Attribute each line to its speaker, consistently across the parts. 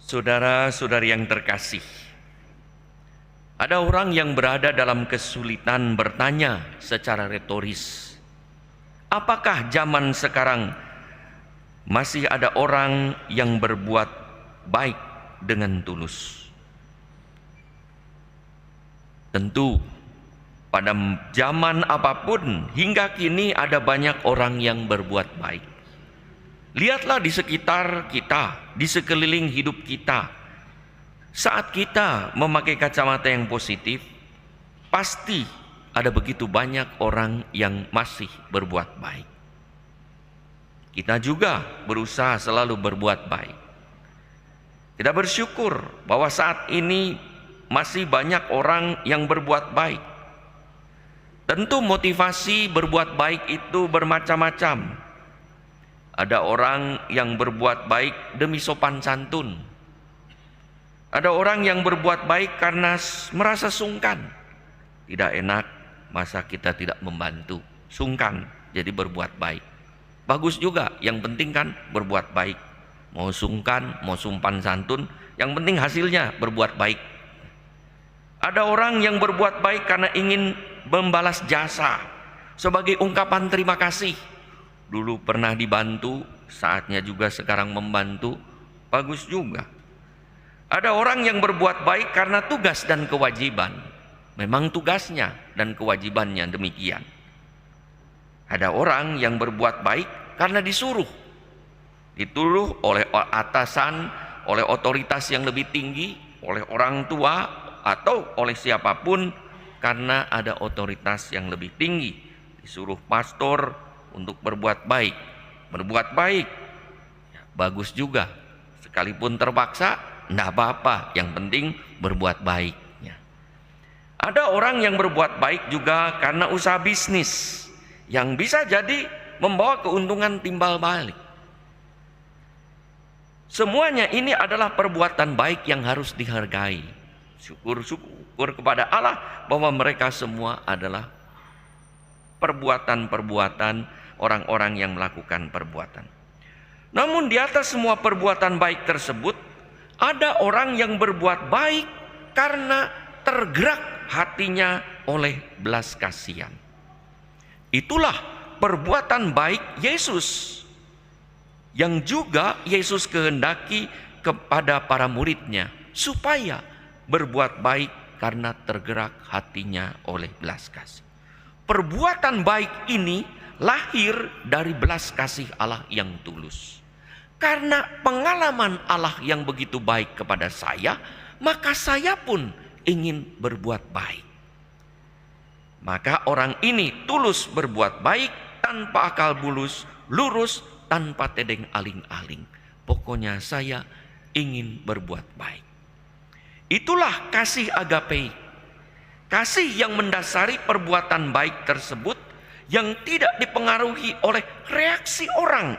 Speaker 1: Saudara-saudari yang terkasih, ada orang yang berada dalam kesulitan bertanya secara retoris, apakah zaman sekarang masih ada orang yang berbuat baik dengan tulus? Tentu, pada zaman apapun hingga kini ada banyak orang yang berbuat baik. Lihatlah di sekitar kita, di sekeliling hidup kita. Saat kita memakai kacamata yang positif, pasti ada begitu banyak orang yang masih berbuat baik. Kita juga berusaha selalu berbuat baik. Kita bersyukur bahwa saat ini masih banyak orang yang berbuat baik. Tentu motivasi berbuat baik itu bermacam-macam. Ada orang yang berbuat baik demi sopan santun. Ada orang yang berbuat baik karena merasa sungkan. Tidak enak, masa kita tidak membantu. Sungkan, jadi berbuat baik. Bagus juga, yang penting kan berbuat baik. Mau sungkan, mau sopan santun, yang penting hasilnya berbuat baik. Ada orang yang berbuat baik karena ingin membalas jasa sebagai ungkapan terima kasih. Dulu pernah dibantu, saatnya juga sekarang membantu, bagus juga. Ada orang yang berbuat baik karena tugas dan kewajiban. Memang tugasnya dan kewajibannya demikian. Ada orang yang berbuat baik karena disuruh. Dituruh oleh atasan, oleh otoritas yang lebih tinggi, oleh orang tua, atau oleh siapapun karena ada otoritas yang lebih tinggi. Disuruh pastor untuk berbuat baik. Berbuat baik ya, bagus juga. Sekalipun terpaksa, tidak apa-apa. Yang penting berbuat baik ya. Ada orang yang berbuat baik juga karena usaha bisnis yang bisa jadi membawa keuntungan timbal balik. Semuanya ini adalah perbuatan baik yang harus dihargai. Syukur kepada Allah bahwa mereka semua adalah perbuatan-perbuatan orang-orang yang melakukan perbuatan. Namun di atas semua perbuatan baik tersebut, ada orang yang berbuat baik karena tergerak hatinya oleh belas kasihan. Itulah perbuatan baik Yesus, yang juga Yesus kehendaki kepada para muridnya, supaya berbuat baik karena tergerak hatinya oleh belas kasih. Perbuatan baik ini lahir dari belas kasih Allah yang tulus. Karena pengalaman Allah yang begitu baik kepada saya, maka saya pun ingin berbuat baik. Maka orang ini tulus berbuat baik tanpa akal bulus, lurus tanpa tedeng aling-aling. Pokoknya saya ingin berbuat baik. Itulah kasih agape. Kasih yang mendasari perbuatan baik tersebut, yang tidak dipengaruhi oleh reaksi orang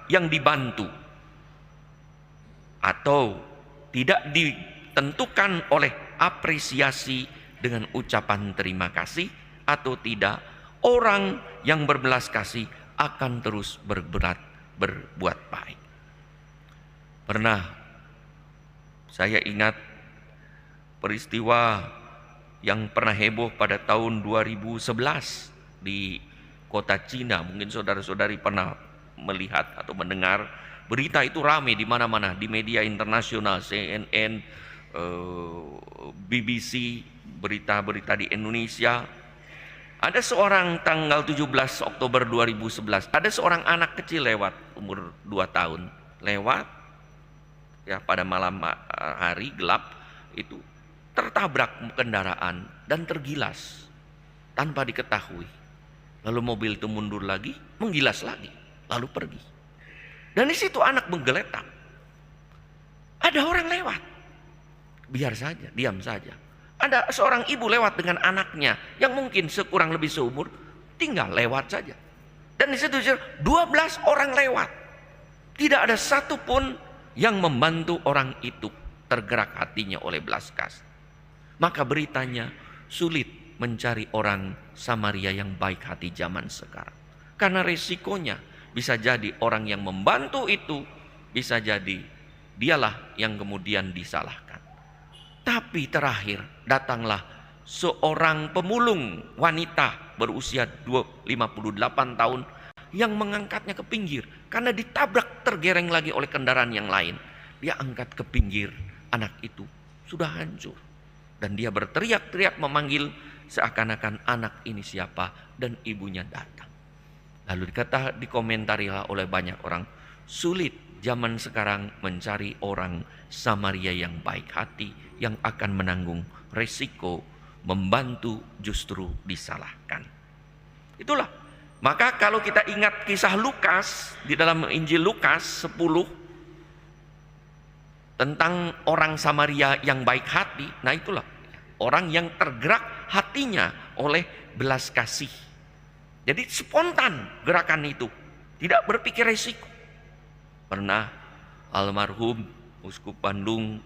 Speaker 1: yang dibantu, atau tidak ditentukan oleh apresiasi dengan ucapan terima kasih atau tidak. Orang yang berbelas kasih akan terus berbuat baik. Pernah saya ingat peristiwa yang pernah heboh pada tahun 2011 di kota Cina. Mungkin saudara-saudari pernah melihat atau mendengar berita itu ramai di mana-mana, di media internasional, CNN, BBC, berita-berita di Indonesia. Ada seorang tanggal 17 Oktober 2011, ada seorang anak kecil lewat, umur 2 tahun, lewat ya pada malam hari gelap itu, tertabrak kendaraan dan tergilas tanpa diketahui. Lalu mobil itu mundur lagi, menggilas lagi, lalu pergi. Dan di situ anak menggeletak. Ada orang lewat, biar saja, diam saja. Ada seorang ibu lewat dengan anaknya yang mungkin sekurang lebih seumur, tinggal lewat saja. Dan di situ 12 orang lewat. Tidak ada satupun yang membantu orang itu tergerak hatinya oleh belas kasih. Maka beritanya sulit mencari orang Samaria yang baik hati zaman sekarang. Karena resikonya bisa jadi orang yang membantu itu bisa jadi dialah yang kemudian disalahkan. Tapi terakhir datanglah seorang pemulung wanita berusia 58 tahun yang mengangkatnya ke pinggir karena ditabrak tergereng lagi oleh kendaraan yang lain. Dia angkat ke pinggir, anak itu sudah hancur. Dan dia berteriak-teriak memanggil seakan-akan anak ini siapa, dan ibunya datang. Lalu dikomentarilah oleh banyak orang, sulit zaman sekarang mencari orang Samaria yang baik hati, yang akan menanggung resiko membantu justru disalahkan. Itulah. Maka kalau kita ingat kisah Lukas, di dalam Injil Lukas 10, tentang orang Samaria yang baik hati, nah itulah orang yang tergerak hatinya oleh belas kasih. Jadi spontan gerakan itu, tidak berpikir resiko. Pernah almarhum Uskup Bandung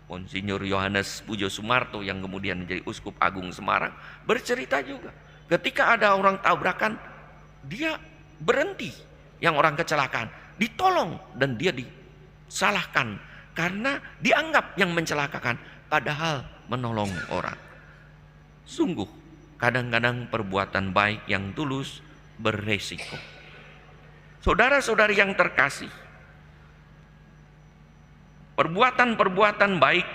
Speaker 1: Monsinyur Yohanes Pujo Sumarto yang kemudian menjadi Uskup Agung Semarang bercerita juga, ketika ada orang tabrakan, dia berhenti, yang orang kecelakaan ditolong dan dia disalahkan karena dianggap yang mencelakakan, padahal menolong orang. Sungguh kadang-kadang perbuatan baik yang tulus beresiko. Saudara-saudari yang terkasih, perbuatan-perbuatan baik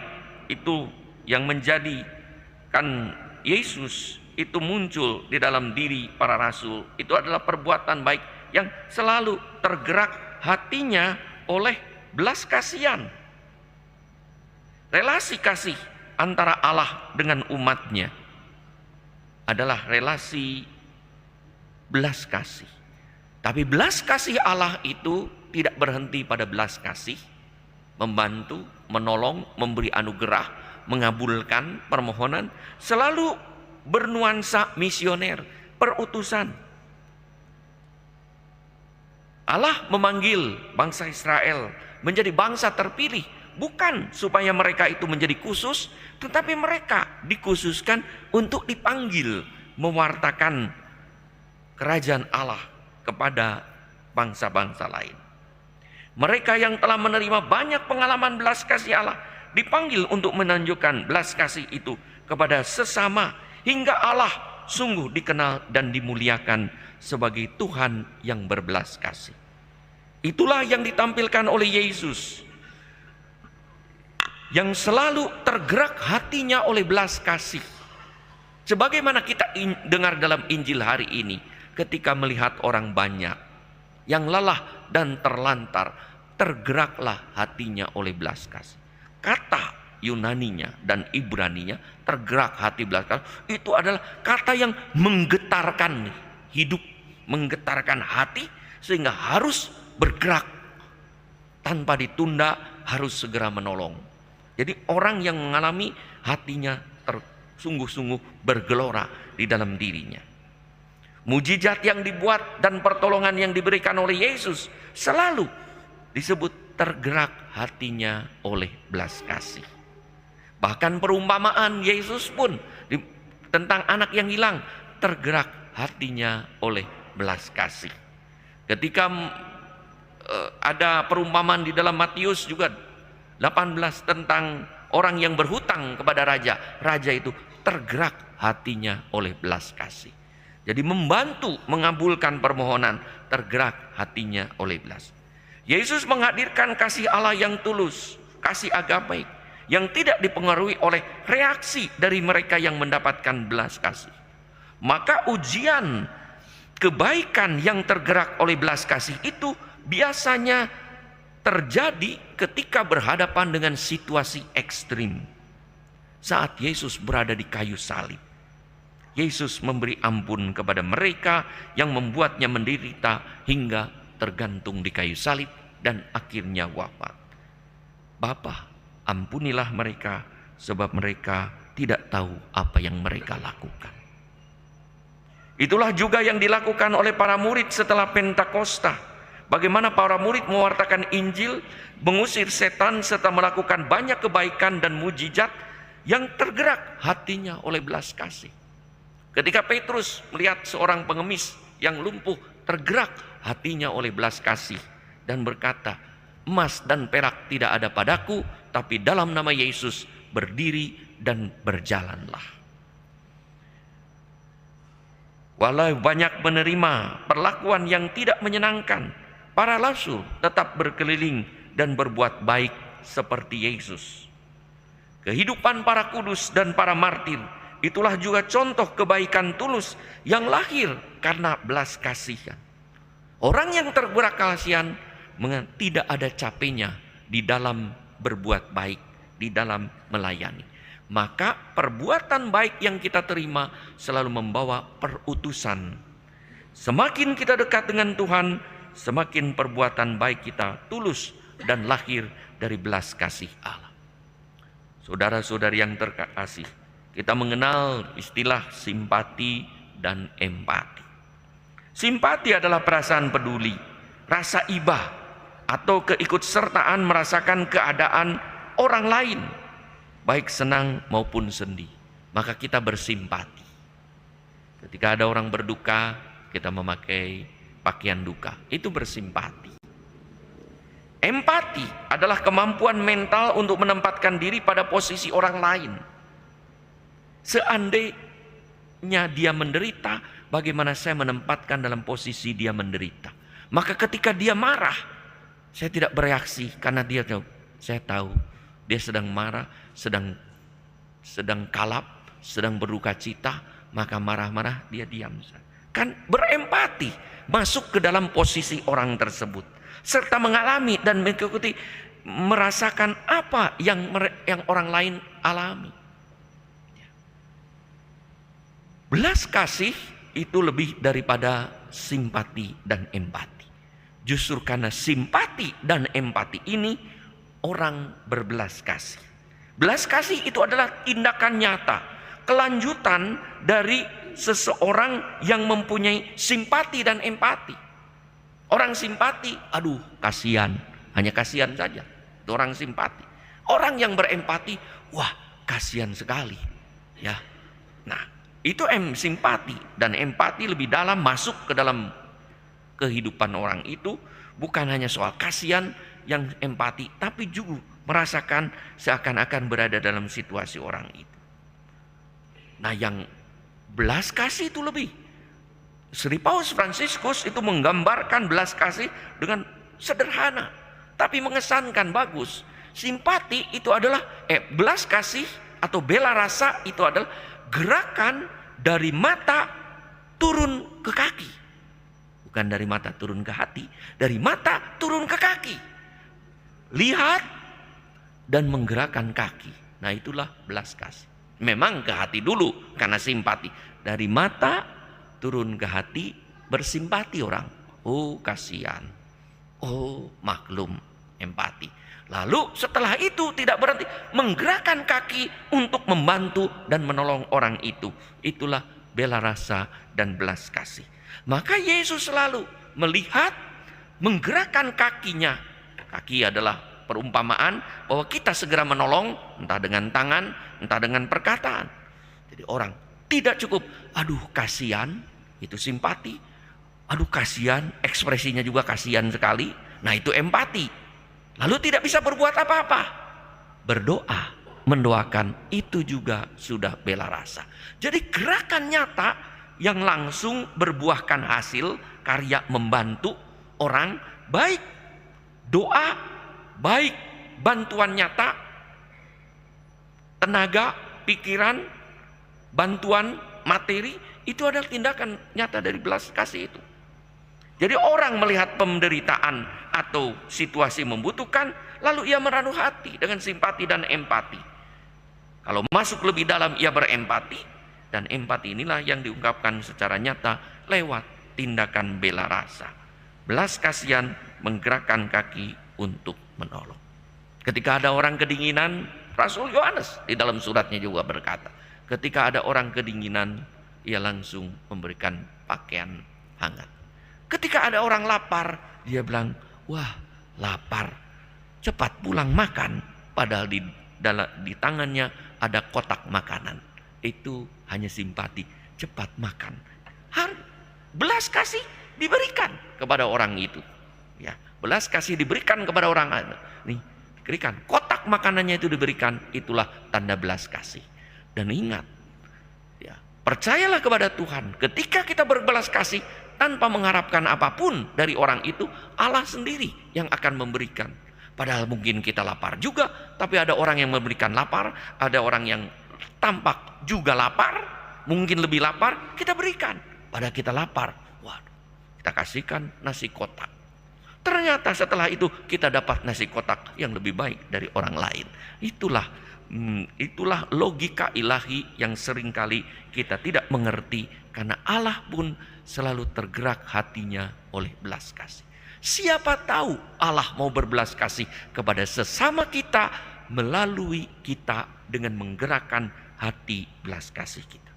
Speaker 1: itu yang menjadikan Yesus itu muncul di dalam diri para rasul, itu adalah perbuatan baik yang selalu tergerak hatinya oleh belas kasihan. Relasi kasih antara Allah dengan umatnya adalah relasi belas kasih. Tapi belas kasih Allah itu tidak berhenti pada belas kasih, membantu, menolong, memberi anugerah, mengabulkan permohonan, selalu bernuansa misioner, perutusan. Allah memanggil bangsa Israel menjadi bangsa terpilih, bukan supaya mereka itu menjadi khusus, tetapi mereka dikhususkan untuk dipanggil mewartakan kerajaan Allah kepada bangsa-bangsa lain. Mereka yang telah menerima banyak pengalaman belas kasih Allah dipanggil untuk menunjukkan belas kasih itu kepada sesama, hingga Allah sungguh dikenal dan dimuliakan sebagai Tuhan yang berbelas kasih. Itulah yang ditampilkan oleh Yesus, yang selalu tergerak hatinya oleh belas kasih. Sebagaimana kita dengar dalam Injil hari ini, ketika melihat orang banyak yang lelah dan terlantar, tergeraklah hatinya oleh belas kasih. Kata Yunaninya dan Ibraninya, tergerak hati belas kasih, itu adalah kata yang menggetarkan hidup, menggetarkan hati, sehingga harus bergerak tanpa ditunda, harus segera menolong. Jadi orang yang mengalami hatinya sungguh-sungguh bergelora di dalam dirinya. Mujizat yang dibuat dan pertolongan yang diberikan oleh Yesus selalu disebut tergerak hatinya oleh belas kasih. Bahkan perumpamaan Yesus pun tentang anak yang hilang, tergerak hatinya oleh belas kasih. Ketika ada perumpamaan di dalam Matius juga 18 tentang orang yang berhutang kepada raja. Raja itu tergerak hatinya oleh belas kasih. Jadi membantu mengabulkan permohonan, tergerak hatinya oleh belas. Yesus menghadirkan kasih Allah yang tulus, kasih agape yang tidak dipengaruhi oleh reaksi dari mereka yang mendapatkan belas kasih. Maka ujian kebaikan yang tergerak oleh belas kasih itu biasanya terjadi ketika berhadapan dengan situasi ekstrim. Saat Yesus berada di kayu salib, Yesus memberi ampun kepada mereka yang membuatnya menderita hingga tergantung di kayu salib dan akhirnya wafat. Bapa, ampunilah mereka sebab mereka tidak tahu apa yang mereka lakukan. Itulah juga yang dilakukan oleh para murid setelah Pentakosta. Bagaimana para murid mewartakan Injil, mengusir setan, serta melakukan banyak kebaikan dan mujizat yang tergerak hatinya oleh belas kasih. Ketika Petrus melihat seorang pengemis yang lumpuh, tergerak hatinya oleh belas kasih dan berkata, emas dan perak tidak ada padaku, tapi dalam nama Yesus berdiri dan berjalanlah. Walau banyak menerima perlakuan yang tidak menyenangkan, para rasul tetap berkeliling dan berbuat baik seperti Yesus. Kehidupan para kudus dan para martir, itulah juga contoh kebaikan tulus yang lahir karena belas kasihan. Orang yang tergerak kasihan tidak ada capeknya di dalam berbuat baik, di dalam melayani. Maka perbuatan baik yang kita terima selalu membawa perutusan. Semakin kita dekat dengan Tuhan, semakin perbuatan baik kita tulus dan lahir dari belas kasih Allah. Saudara-saudari yang terkasih, kita mengenal istilah simpati dan empati. Simpati adalah perasaan peduli, rasa iba, atau keikutsertaan merasakan keadaan orang lain, baik senang maupun sedih. Maka kita bersimpati. Ketika ada orang berduka, kita memakai pakaian duka. Itu bersimpati. Empati adalah kemampuan mental untuk menempatkan diri pada posisi orang lain. Seandainya dia menderita, bagaimana saya menempatkan dalam posisi dia menderita. Maka ketika dia marah, saya tidak bereaksi karena dia tahu, saya tahu dia sedang marah, sedang kalap, sedang berduka cita, maka marah-marah dia diam. Kan berempati, masuk ke dalam posisi orang tersebut, serta mengalami dan mengikuti, merasakan apa yang orang lain alami. Belas kasih itu lebih daripada simpati dan empati. Justru karena simpati dan empati ini, orang berbelas kasih. Belas kasih itu adalah tindakan nyata, kelanjutan dari seseorang yang mempunyai simpati dan empati. Orang simpati, aduh kasihan, hanya kasihan saja. Itu orang simpati. Orang yang berempati, wah kasihan sekali. Ya, nah itu simpati dan empati lebih dalam, masuk ke dalam kehidupan orang itu. Bukan hanya soal kasihan yang empati, tapi juga merasakan seakan-akan berada dalam situasi orang itu. Nah, yang belas kasih itu lebih. Sri Paus Fransiskus itu menggambarkan belas kasih dengan sederhana, tapi mengesankan, bagus. Simpati itu adalah belas kasih atau bela rasa itu adalah gerakan dari mata turun ke kaki. Bukan dari mata turun ke hati, dari mata turun ke kaki. Lihat dan menggerakkan kaki. Nah, itulah belas kasih. Memang ke hati dulu karena simpati. Dari mata turun ke hati, bersimpati orang. Oh, kasihan. Oh, maklum, empati. Lalu setelah itu tidak berhenti, menggerakkan kaki untuk membantu dan menolong orang itu. Itulah bela rasa dan belas kasih. Maka Yesus selalu melihat, menggerakkan kakinya. Kaki adalah perumpamaan bahwa kita segera menolong, entah dengan tangan, entah dengan perkataan. Jadi orang tidak cukup, aduh kasihan, itu simpati. Aduh kasihan, ekspresinya juga kasihan sekali. Nah, itu empati. Lalu tidak bisa berbuat apa-apa. Berdoa, mendoakan, itu juga sudah bela rasa. Jadi gerakan nyata yang langsung berbuahkan hasil karya membantu orang, baik doa, baik bantuan nyata, tenaga, pikiran, bantuan materi, itu adalah tindakan nyata dari belas kasih itu. Jadi orang melihat penderitaan atau situasi membutuhkan, lalu ia menaruh hati dengan simpati dan empati. Kalau masuk lebih dalam, ia berempati. Dan empati inilah yang diungkapkan secara nyata lewat tindakan bela rasa. Belas kasihan menggerakkan kaki untuk menolong. Ketika ada orang kedinginan, Rasul Yohanes di dalam suratnya juga berkata, ketika ada orang kedinginan, ia langsung memberikan pakaian hangat. Ketika ada orang lapar, dia bilang, wah lapar, cepat pulang makan. Padahal di tangannya ada kotak makanan. Itu hanya simpati, cepat makan. Belas kasih diberikan kepada orang itu. Ya, Belas kasih diberikan kepada orang lain. Nih, diberikan. Kotak makanannya itu diberikan. Itulah tanda belas kasih. Dan ingat, ya, percayalah kepada Tuhan. Ketika kita berbelas kasih tanpa mengharapkan apapun dari orang itu, Allah sendiri yang akan memberikan. Padahal mungkin kita lapar juga, tapi ada orang yang memberikan lapar, ada orang yang tampak juga lapar, mungkin lebih lapar, kita berikan. Padahal kita lapar, waduh, kita kasihkan nasi kotak. Ternyata setelah itu kita dapat nasi kotak yang lebih baik dari orang lain. Itulah logika ilahi yang seringkali kita tidak mengerti, karena Allah pun selalu tergerak hatinya oleh belas kasih. Siapa tahu Allah mau berbelas kasih kepada sesama kita melalui kita dengan menggerakkan hati belas kasih kita.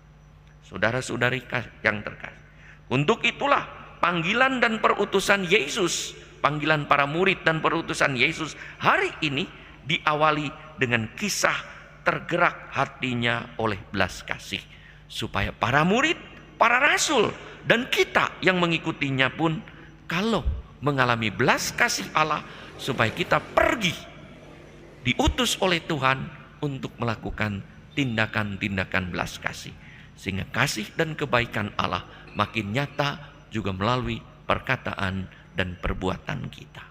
Speaker 1: Saudara-saudari yang terkasih, untuk itulah panggilan dan perutusan Yesus, panggilan para murid dan perutusan Yesus hari ini diawali dengan kisah tergerak hatinya oleh belas kasih, supaya para murid, para rasul, dan kita yang mengikutinya pun kalau mengalami belas kasih Allah, supaya kita pergi diutus oleh Tuhan untuk melakukan tindakan-tindakan belas kasih, sehingga kasih dan kebaikan Allah makin nyata juga melalui perkataan dan perbuatan kita.